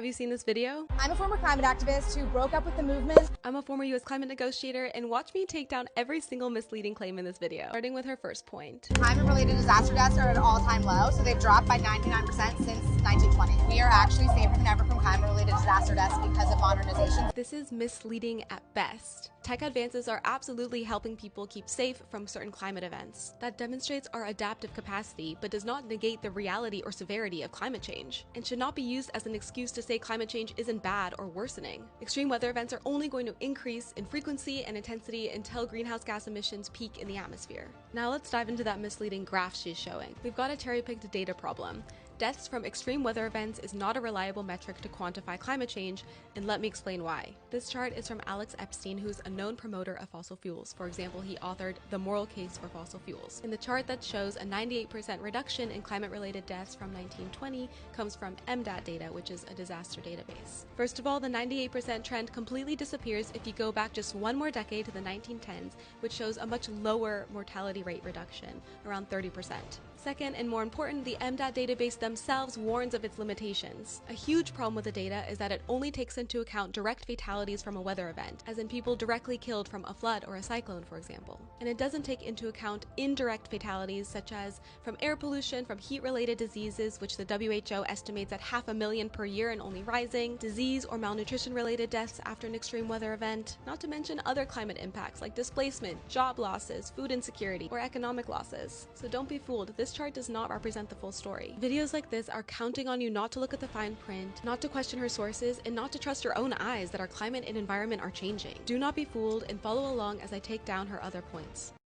Have you seen this video? I'm a former climate activist who broke up with the movement. I'm a former US climate negotiator, and watch me take down every single misleading claim in this video, starting with her first point. Climate-related disaster deaths are at an all-time low, so they've dropped by 99% since 1920. We are actually safer than ever from climate-related disaster deaths because of modernization. This is misleading at best. Tech advances are absolutely helping people keep safe from certain climate events. That demonstrates our adaptive capacity, but does not negate the reality or severity of climate change, and should not be used as an excuse to say climate change isn't bad or worsening. Extreme weather events are only going to increase in frequency and intensity until greenhouse gas emissions peak in the atmosphere. Now let's dive into that misleading graph she's showing. We've got a cherry-picked data problem. Deaths from extreme weather events is not a reliable metric to quantify climate change, and let me explain why. This chart is from Alex Epstein, who's a known promoter of fossil fuels. For example, he authored The Moral Case for Fossil Fuels. In the chart that shows a 98% reduction in climate-related deaths from 1920 comes from MDAT data, which is a disaster database. First of all, the 98% trend completely disappears if you go back just one more decade to the 1910s, which shows a much lower mortality rate reduction, around 30%. Second, and more important, the MDAT database themselves warns of its limitations. A huge problem with the data is that it only takes into account direct fatalities from a weather event, as in people directly killed from a flood or a cyclone, for example. And it doesn't take into account indirect fatalities such as from air pollution, from heat-related diseases, which the WHO estimates at 500,000 per year and only rising, disease or malnutrition-related deaths after an extreme weather event, not to mention other climate impacts like displacement, job losses, food insecurity, or economic losses. So don't be fooled, this chart does not represent the full story. Videos like this are counting on you not to look at the fine print, not to question her sources, and not to trust your own eyes that our climate and environment are changing. Do not be fooled and follow along as I take down her other points.